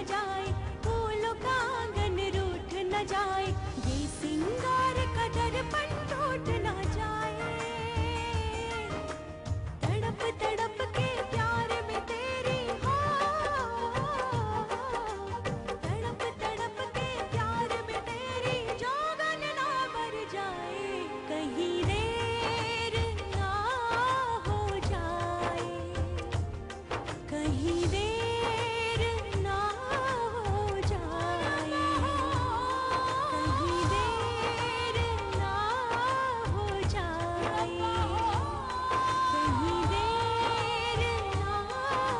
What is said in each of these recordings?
जाए, फूलों का आंगन रूठ न जाए, ये सिंगार का दर्पण टूट न जाए। तड़प तड़प के प्यार में तेरी हो, तड़प तड़प के प्यार में तेरी जोगन ना मर जाए, कहीं देर ना हो जाए, कहीं देर ना हो जाए, कहीं देर ना हो जाए, कहीं देर ना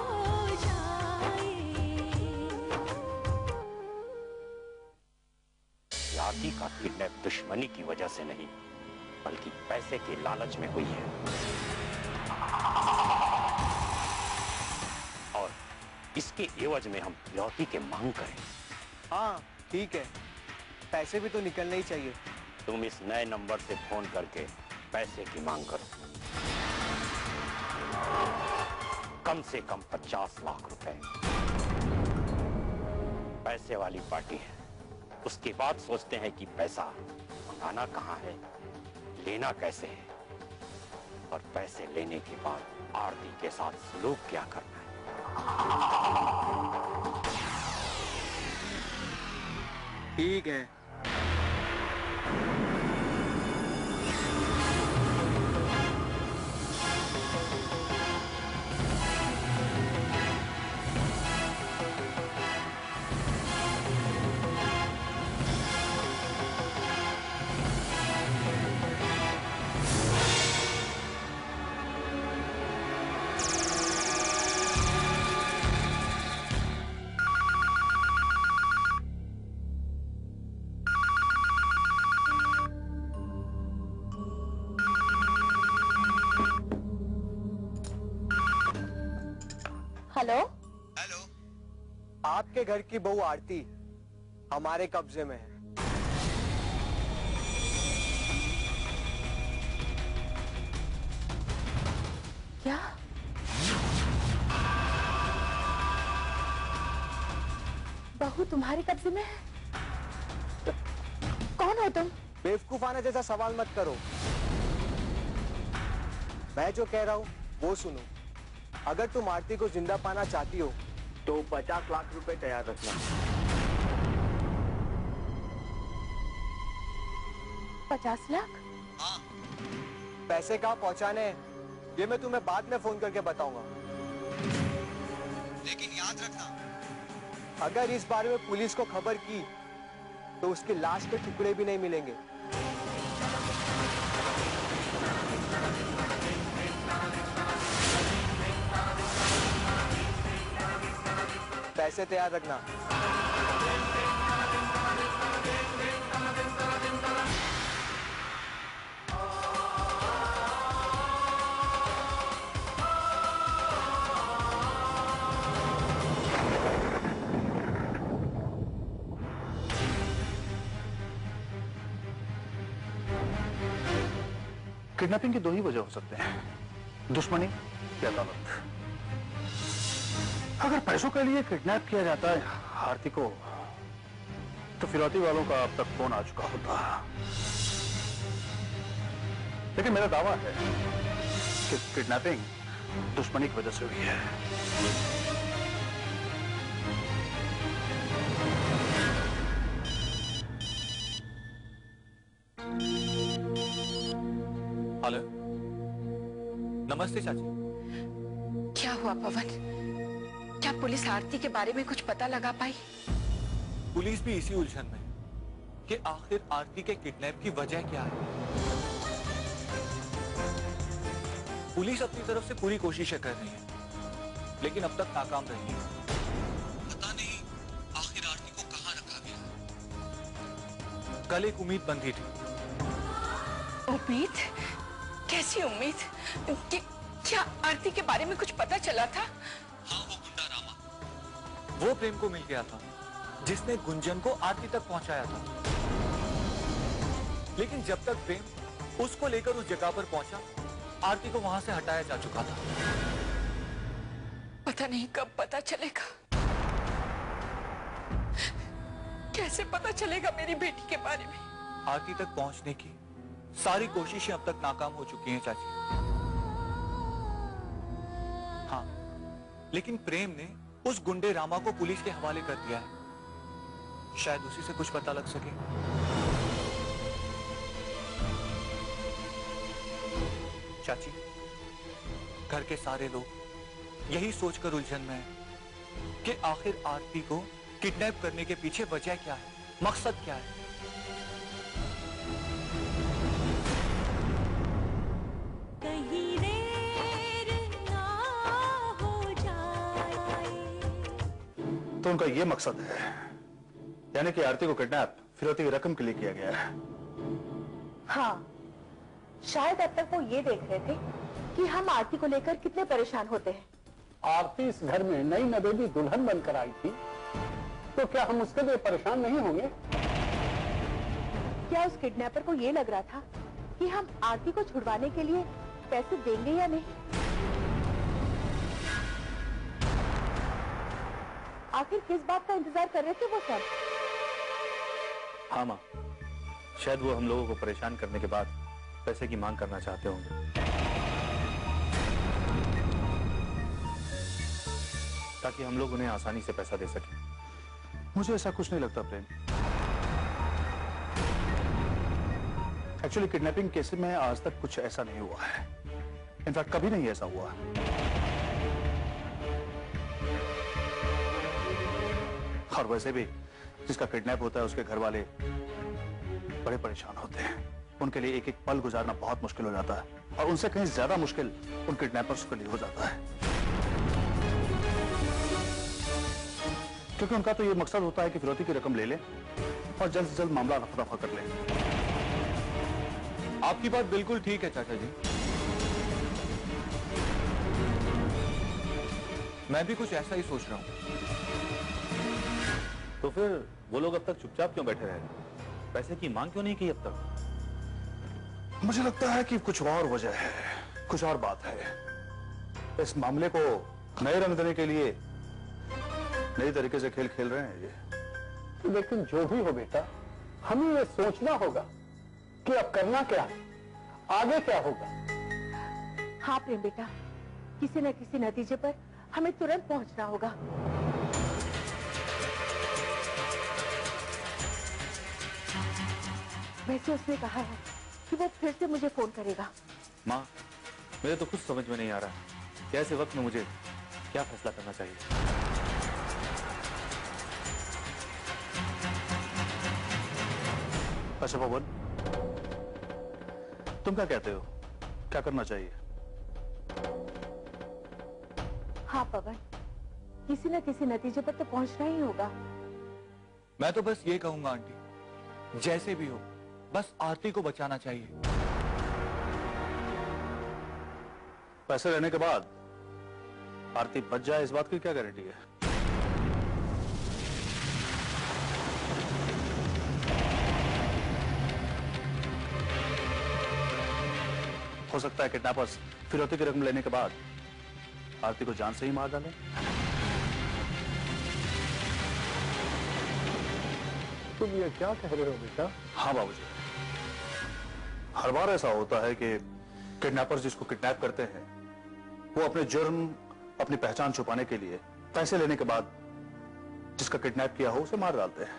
हो जाए। आरती का किडनैप दुश्मनी की वजह से नहीं, बल्कि पैसे के लालच में हुई है। और इसके एवज में हम फिरौती के मांग करें। हाँ ठीक है, पैसे भी तो निकलने ही चाहिए। तुम इस नए नंबर से फोन करके पैसे की मांग करो, कम से कम 50 लाख रुपए। पैसे वाली पार्टी है, उसके बाद सोचते हैं कि पैसा मंगाना कहां है, लेना कैसे है, और पैसे लेने के बाद आरती के साथ सलूक क्या करना है। ठीक है। हेलो हेलो, आपके घर की बहू आरती हमारे कब्जे में है। क्या? बहू तुम्हारे कब्जे में है? कौन हो तुम? बेवकूफाना जैसा सवाल मत करो, मैं जो कह रहा हूँ वो सुनो। अगर तुम आरती को जिंदा पाना चाहती हो तो 50 लाख रुपए तैयार रखना। 50 लाख? हाँ। पैसे कहाँ पहुँचाने हैं ये मैं तुम्हें बाद में फोन करके बताऊंगा, लेकिन याद रखना अगर इस बारे में पुलिस को खबर की तो उसकी लाश के टुकड़े भी नहीं मिलेंगे। पैसे तैयार रखना। किडनैपिंग की दो ही वजह हो सकते हैं, दुश्मनी या दौलत। अगर पैसों के लिए किडनैप किया जाता है आरती को, तो फिरौती वालों का अब तक फोन आ चुका होता। लेकिन मेरा दावा है कि किडनैपिंग दुश्मनी की वजह से हुई है। हेलो, नमस्ते चाची। क्या हुआ पवन? क्या पुलिस आरती के बारे में कुछ पता लगा पाई? पुलिस भी इसी उलझन में कि आखिर आरती के किडनैप की वजह क्या है। पुलिस अपनी तरफ से पूरी कोशिशें कर रही है, लेकिन अब तक नाकाम रही है। पता नहीं आखिर आरती को कहां रखा गया। कल एक उम्मीद बंधी थी। उम्मीद? कैसी उम्मीद? क्या आरती के बारे में कुछ पता चला था? हाँ, वो गुंडा रामा, वो प्रेम को मिल गया था जिसने गुंजन को आरती तक पहुंचाया था। लेकिन जब तक प्रेम उसको लेकर उस जगह पर पहुंचा, आरती को वहां से हटाया जा चुका था। पता नहीं कब पता चलेगा। कैसे पता चलेगा मेरी बेटी के बारे में? आरती तक पहुंचने की सारी कोशिशें अब तक नाकाम हो चुकी हैं चाची। हाँ, लेकिन प्रेम ने उस गुंडे रामा को पुलिस के हवाले कर दिया है। शायद उसी से कुछ पता लग सके। चाची, घर के सारे लोग यही सोचकर उलझन में हैं कि आखिर आरती को किडनैप करने के पीछे वजह क्या है, मकसद क्या है। कहीं देर ना हो जाए। तो उनका ये मकसद है, यानी कि आरती को किडनैप फिरौती की रकम के लिए किया गया है। हाँ, शायद अब तक वो ये देख रहे थे कि हम आरती को लेकर कितने परेशान होते हैं। आरती इस घर में नई नवेली दुल्हन बनकर आई थी, तो क्या हम उसके लिए परेशान नहीं होंगे? क्या उस किडनैपर को ये लग रहा था कि हम आरती को छुड़वाने के लिए पैसे देंगे या नहीं? आखिर किस बात का इंतजार कर रहे थे वो सब? हाँ माँ, शायद वो हम लोगों को परेशान करने के बाद पैसे की मांग करना चाहते होंगे, ताकि हम लोग उन्हें आसानी से पैसा दे सकें। मुझे ऐसा कुछ नहीं लगता प्रेम। एक्चुअली किडनैपिंग केस में आज तक कुछ ऐसा नहीं हुआ है। इनफैक्ट कभी नहीं ऐसा हुआ। और वैसे भी जिसका किडनैप होता है उसके घर वाले बड़े परेशान होते हैं। उनके लिए एक एक पल गुजारना बहुत मुश्किल हो जाता है, और उनसे कहीं ज्यादा मुश्किल उन किडनैपर्स के लिए हो जाता है, क्योंकि उनका तो ये मकसद होता है कि फिरौती की रकम ले लें और जल्द से जल्द मामला रफा दफा कर लें। आपकी बात बिल्कुल ठीक है चाचा जी। मैं भी कुछ ऐसा ही सोच रहा हूं। तो फिर वो लोग अब तक चुपचाप क्यों बैठे रहे? पैसे की मांग क्यों नहीं की अब तक? मुझे लगता है कि कुछ और वजह है, कुछ और बात है। इस मामले को नए रंग देने के लिए नई तरीके से खेल खेल रहे हैं ये। लेकिन जो भी हो बेटा, हमें ये सोचना होगा कि अब करना क्या है, आगे क्या होगा। हाँ प्रेम बेटा, किसी न किसी नतीजे पर हमें तुरंत पहुंचना होगा। वैसे उसने कहा है कि वो फिर से मुझे फोन करेगा। माँ, मेरे तो कुछ समझ में नहीं आ रहा कि ऐसे वक्त में मुझे क्या फैसला करना चाहिए। अच्छा पवन, तुम क्या कहते हो, क्या करना चाहिए? हाँ पवन, किसी न किसी नतीजे पर तो पहुंचना ही होगा। मैं तो बस ये कहूंगा आंटी, जैसे भी हो बस आरती को बचाना चाहिए। पैसे लेने के बाद आरती बच जाए, इस बात की क्या गारंटी है? हो सकता है किडनैपर्स फिरौती की रकम लेने के बाद आरती को जान से ही मार डालें। तुम ये क्या कह रहे हो बेटा? हाँ बाबूजी, हर बार ऐसा होता है कि किडनैपर्स जिसको किडनैप करते हैं वो अपने जुर्म, अपनी पहचान छुपाने के लिए पैसे लेने के बाद जिसका किडनैप किया हो उसे मार डालते हैं।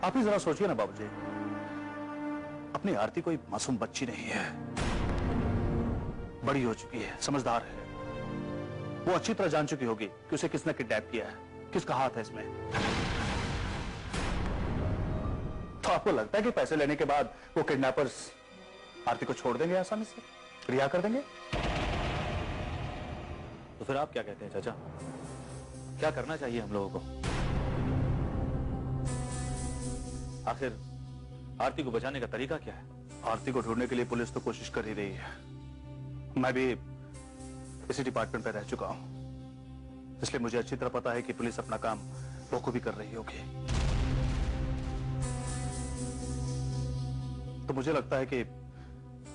आप ही जरा सोचिए ना बाबूजी, अपनी आरती कोई मासूम बच्ची नहीं है, बड़ी हो चुकी है, समझदार है। वो अच्छी तरह जान चुकी होगी कि उसे किसने किडनैप किया है, किसका हाथ है इसमें। तो आपको लगता है कि पैसे लेने के बाद वो किडनैपर्स आरती को छोड़ देंगे आसानी से, रिहा कर देंगे? तो फिर आप क्या कहते हैं चाचा, क्या करना चाहिए हम लोगों को? आखिर आरती को बचाने का तरीका क्या है? आरती को ढूंढने के लिए पुलिस तो कोशिश कर ही रही है। मैं भी इसी डिपार्टमेंट पर रह चुका हूं, इसलिए मुझे अच्छी तरह पता है कि पुलिस अपना काम बखूबी कर रही होगी। तो मुझे लगता है कि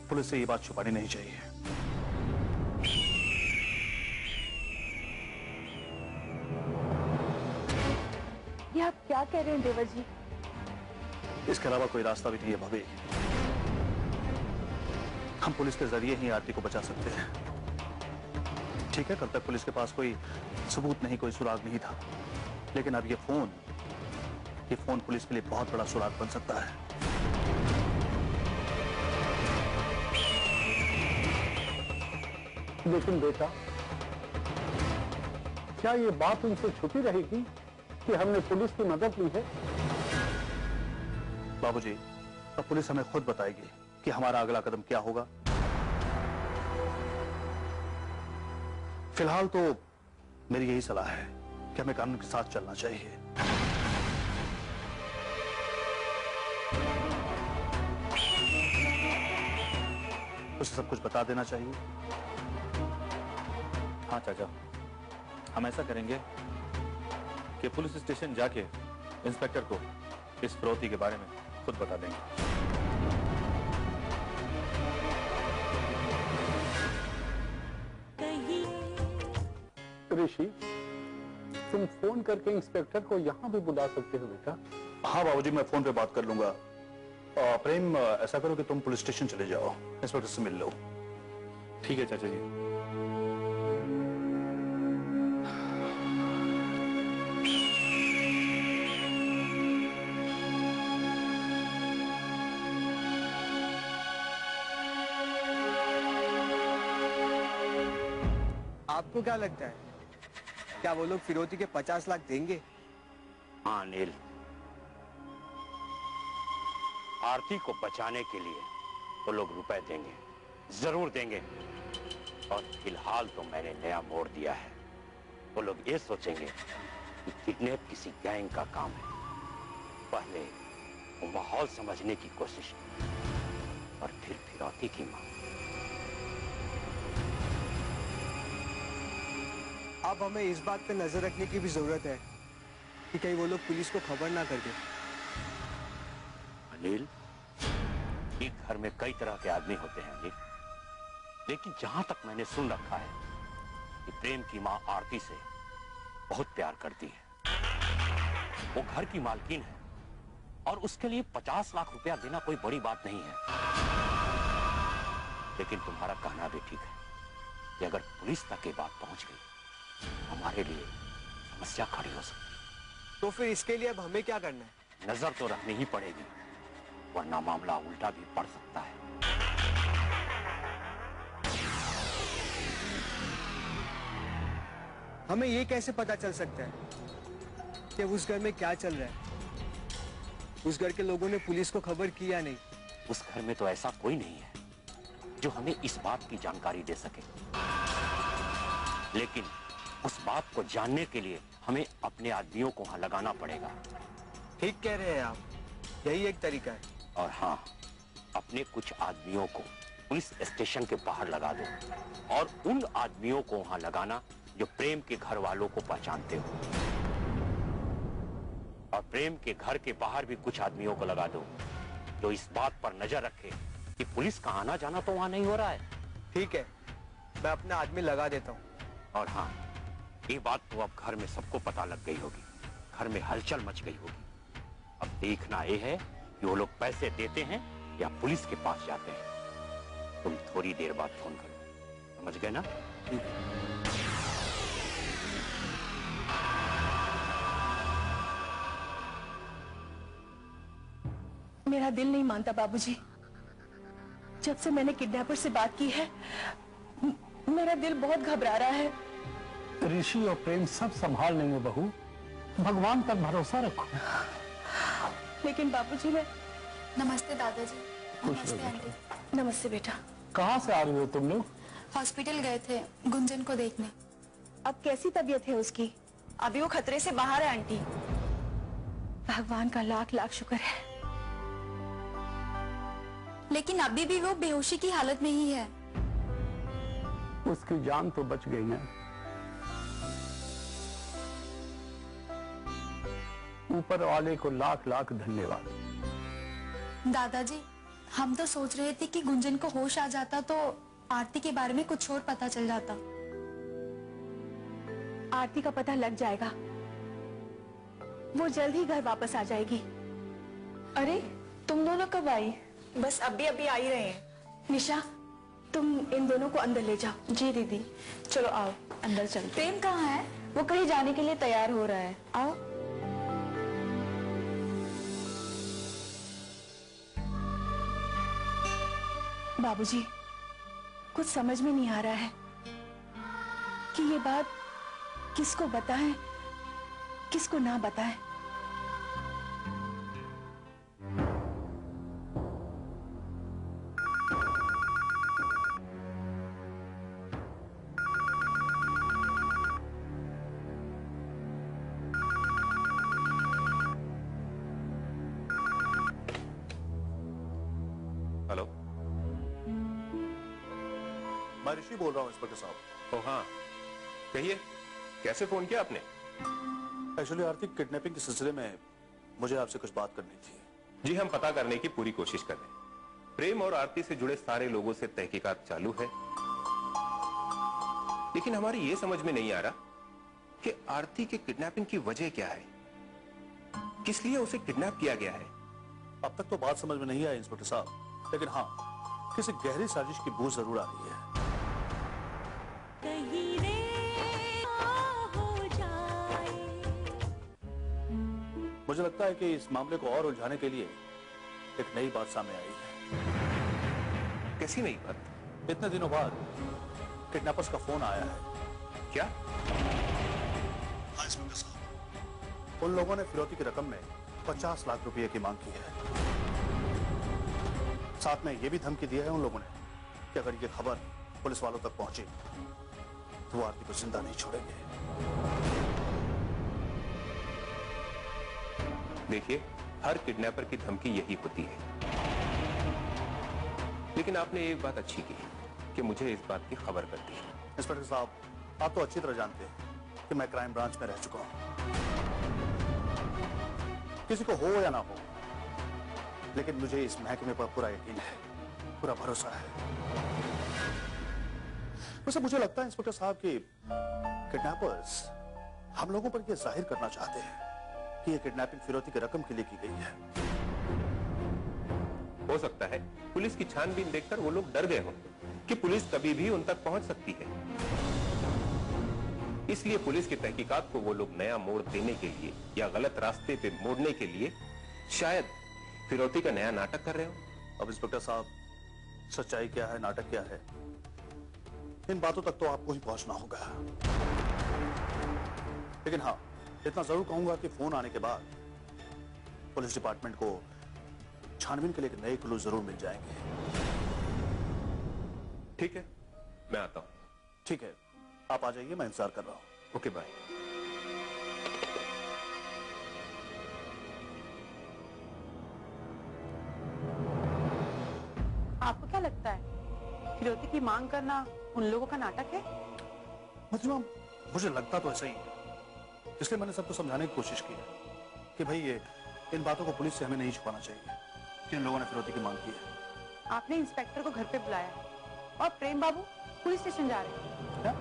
पुलिस से ये बात छुपानी नहीं चाहिए। ये क्या कह रहे हैं देवर जी? इसके अलावा कोई रास्ता भी नहीं है भाभी। हम पुलिस के जरिए ही आरती को बचा सकते हैं। ठीक है, कल तक पुलिस के पास कोई सबूत नहीं, कोई सुराग नहीं था, लेकिन अब ये फोन पुलिस के लिए बहुत बड़ा सुराग बन सकता है। लेकिन बेटा, क्या ये बात उनसे छुपी रहेगी कि हमने पुलिस की मदद ली है? बाबूजी, अब पुलिस हमें खुद बताएगी कि हमारा अगला कदम क्या होगा। फिलहाल तो मेरी यही सलाह है कि हमें कानून के साथ चलना चाहिए। उसे सब कुछ बता देना चाहिए। हाँ चाचा, हम ऐसा करेंगे कि पुलिस स्टेशन जाके इंस्पेक्टर को इस फिरौती के बारे में खुद बता देंगे। ऋषि, तुम फोन करके इंस्पेक्टर को यहाँ भी बुला सकते हो बेटा। हाँ बाबूजी, मैं फोन पे बात कर लूंगा। प्रेम, ऐसा करो कि तुम पुलिस स्टेशन चले जाओ, इंस्पेक्टर से मिल लो। ठीक है चाचा जी। आपको क्या लगता है, क्या वो लोग फिरौती के 50 लाख देंगे? हाँ अनिल, आरती को बचाने के लिए वो लोग रुपए देंगे, जरूर देंगे। और फिलहाल तो मैंने नया मोड़ दिया है। वो लोग ये सोचेंगे कि किडनैप किसी गैंग का काम है। पहले वो माहौल समझने की कोशिश और फिर फिरौती की मांग। अब हमें इस बात पे नजर रखने की भी जरूरत है कि कहीं वो लोग पुलिस को खबर ना कर दे। अनिल, एक घर में कई तरह के आदमी होते हैं अनिल, लेकिन जहां तक मैंने सुन रखा है कि प्रेम की मां आरती से बहुत प्यार करती है। वो घर की मालकिन है और उसके लिए 50 लाख रुपया देना कोई बड़ी बात नहीं है। लेकिन तुम्हारा कहना भी ठीक है कि अगर पुलिस तक ये बात पहुंच गई, हमारे लिए समस्या खड़ी हो सकती। तो फिर इसके लिए अब हमें क्या करना है? नजर तो रखनी ही पड़ेगी, वरना मामला उल्टा भी पड़ सकता है। हमें ये कैसे पता चल सकता है कि उस घर में क्या चल रहा है? उस घर के लोगों ने पुलिस को खबर की या नहीं? उस घर में तो ऐसा कोई नहीं है जो हमें इस बात की जानकारी दे सके, लेकिन उस बात को जानने के लिए हमें अपने आदमियों को वहां लगाना पड़ेगा। ठीक कह रहे हैं आप, यही एक तरीका है। और हाँ, अपने कुछ आदमियों को पुलिस स्टेशन के बाहर लगा दो और उन आदमियों को वहां लगाना जो प्रेम के घर वालों को पहचानते हो। और प्रेम के घर के बाहर भी कुछ आदमियों को लगा दो जो इस बात पर नजर रखे कि पुलिस का आना जाना तो वहां नहीं हो रहा है। ठीक है, मैं अपना आदमी लगा देता हूँ। और हाँ, ये बात तो अब घर में सबको पता लग गई होगी, घर में हलचल मच गई होगी। अब देखना ये है कि वो लोग पैसे देते हैं या पुलिस के पास जाते हैं। तुम थोड़ी देर बाद फोन करो, समझ गए ना? मेरा दिल नहीं मानता बाबूजी। जब से मैंने किडनैपर से बात की है, मेरा दिल बहुत घबरा रहा है। ऋषि और प्रेम सब संभाल लेंगे बहू, भगवान पर भरोसा रखो। लेकिन बाबूजी, मैं... नमस्ते दादाजी। नमस्ते आंटी। नमस्ते बेटा। कहाँ से आ रही हो तुम लोग? हॉस्पिटल गए थे गुंजन को देखने। अब कैसी तबीयत है उसकी? अभी वो खतरे से बाहर है आंटी। भगवान का लाख लाख शुक्र है। लेकिन अभी भी वो बेहोशी की हालत में ही है। उसकी जान तो बच गई है। ऊपर वाले को लाख लाख धन्यवाद। दादाजी, हम तो सोच रहे थे कि गुंजन को होश आ जाता तो आरती के बारे में कुछ और पता चल जाता। आरती का पता लग जाएगा। वो जल्द ही घर वापस आ जाएगी। अरे तुम दोनों कब आई? बस अभी अभी आ ही रहे हैं। निशा, तुम इन दोनों को अंदर ले जाओ। जी दीदी, चलो आओ अंदर चलते। प्रेम कहाँ है? वो कहीं जाने के लिए तैयार हो रहा है, आओ। बाबूजी, कुछ समझ में नहीं आ रहा है कि ये बात किसको बताएं, किसको ना बताएं। हेलो, मैं ऋषि बोल रहा हूँ इंस्पेक्टर साहब। ओ हाँ, कहिए, कैसे फोन किया आपने? एक्चुअली आर्थिक किडनैपिंग के सिलसिले में मुझे आपसे कुछ बात करनी थी। जी, हम पता करने की पूरी कोशिश कर रहे हैं। प्रेम और आरती से जुड़े सारे लोगों से तहकीकात चालू है, लेकिन हमारी ये समझ में नहीं आ रहा कि आरती के किडनैपिंग की वजह क्या है, किस लिए उसे किडनैप किया गया है। अब तक तो बात समझ में नहीं आई इंस्पेक्टर साहब, लेकिन हाँ, किसी गहरी साजिश की बू जरूर आ रही है। कहीं रे हो जाए। मुझे लगता है कि इस मामले को और उलझाने के लिए एक नई बात सामने आई है। कैसी नई बात? इतने दिनों बाद किडनैपर्स का फोन आया है। क्या? हाँ इंस्पेक्टर साहब, उन लोगों ने फिरौती की रकम में 50 लाख रुपए की मांग की है। साथ में यह भी धमकी दिया है उन लोगों ने कि अगर ये खबर पुलिस वालों तक पहुंची तो वो आरती को जिंदा नहीं छोड़ेंगे। देखिए, हर किडनैपर की धमकी यही होती है, लेकिन आपने एक बात अच्छी की कि मुझे इस बात की खबर कर दी। इंस्पेक्टर साहब, आप तो अच्छी तरह जानते हैं कि मैं क्राइम ब्रांच में रह चुका हूं। किसी को हो या ना हो, लेकिन मुझे इस महकमे पर पूरा यकीन है, पूरा भरोसा है। वैसे मुझे लगता है इंस्पेक्टर साहब कि किडनैपर्स हम लोगों पर यह जाहिर करना चाहते हैं कि यह किडनैपिंग फिरौती की रकम के लिए की गई है। हो सकता है पुलिस की छानबीन देखकर वो लोग डर गए हों कि पुलिस कभी भी उन तक पहुंच सकती है, इसलिए पुलिस की तहकीकात को वो लोग नया मोड़ देने के लिए या गलत रास्ते पे मोड़ने के लिए शायद फिरौती का नया नाटक कर रहे हो। अब इंस्पेक्टर साहब, सच्चाई क्या है, नाटक क्या है, इन बातों तक तो आपको ही पहुंचना होगा। लेकिन हाँ, इतना जरूर कहूंगा कि फोन आने के बाद पुलिस डिपार्टमेंट को छानबीन के लिए एक नए क्लू जरूर मिल जाएंगे। ठीक है, मैं आता हूं। ठीक है, आप आ जाइए, मैं इंतजार कर रहा हूं। Okay, bye. आपको क्या लगता है फिरौती की मांग करना उन लोगों का नाटक है? मतलब मुझे लगता तो ऐसा ही है, इसलिए मैंने सबको समझाने की कोशिश की है कि भाई ये इन बातों को पुलिस से हमें नहीं छुपाना चाहिए कि इन लोगों ने फिरौती की मांग की है। आपने इंस्पेक्टर को घर पे बुलाया और प्रेम बाबू पुलिस स्टेशन जा रहे हैं। क्या?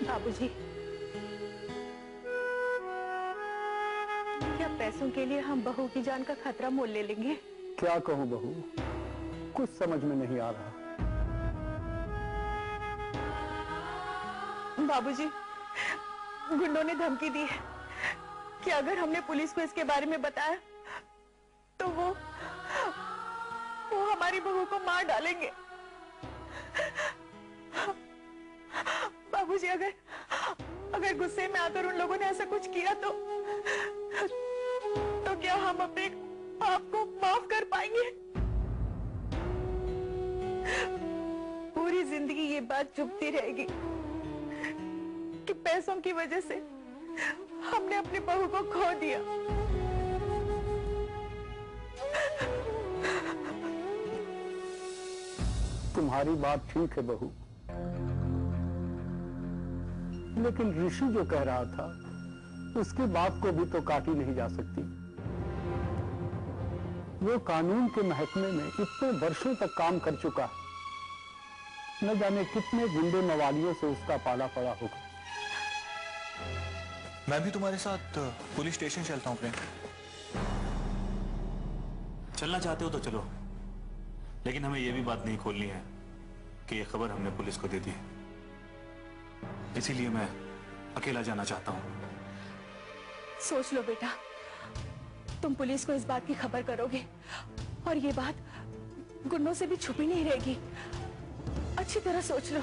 बाबूजी, क्या पैसों के लिए हम बहू की जान का खतरा मोल ले लेंगे? क्या कहूं बहू, कुछ समझ में नहीं आ रहा। बाबूजी, गुंडों ने धमकी दी है कि अगर हमने पुलिस को इसके बारे में बताया तो वो हमारी बहू को मार डालेंगे। बाबूजी, अगर गुस्से में आकर उन लोगों ने ऐसा कुछ किया तो क्या हम अपने आप को माफ कर पाएंगे? पूरी जिंदगी ये बात चुभती रहेगी कि पैसों की वजह से हमने अपनी बहू को खो दिया। तुम्हारी बात ठीक है बहू, लेकिन ऋषि जो कह रहा था उसकी बात को भी तो काटी नहीं जा सकती। वो कानून के महकमे में इतने वर्षों तक काम कर चुका है, न जाने कितने गुंडे मवालियों से उसका पाला पड़ा होगा। मैं भी तुम्हारे साथ पुलिस स्टेशन चलता हूँ प्रेम। चलना चाहते हो तो चलो, लेकिन हमें यह भी बात नहीं खोलनी है कि यह खबर हमने पुलिस को दे दी। इसीलिए मैं अकेला जाना चाहता हूं। सोच लो बेटा, तुम पुलिस को इस बात की खबर करोगे और ये बात गुंडों से भी छुपी नहीं रहेगी। अच्छी तरह सोच लो।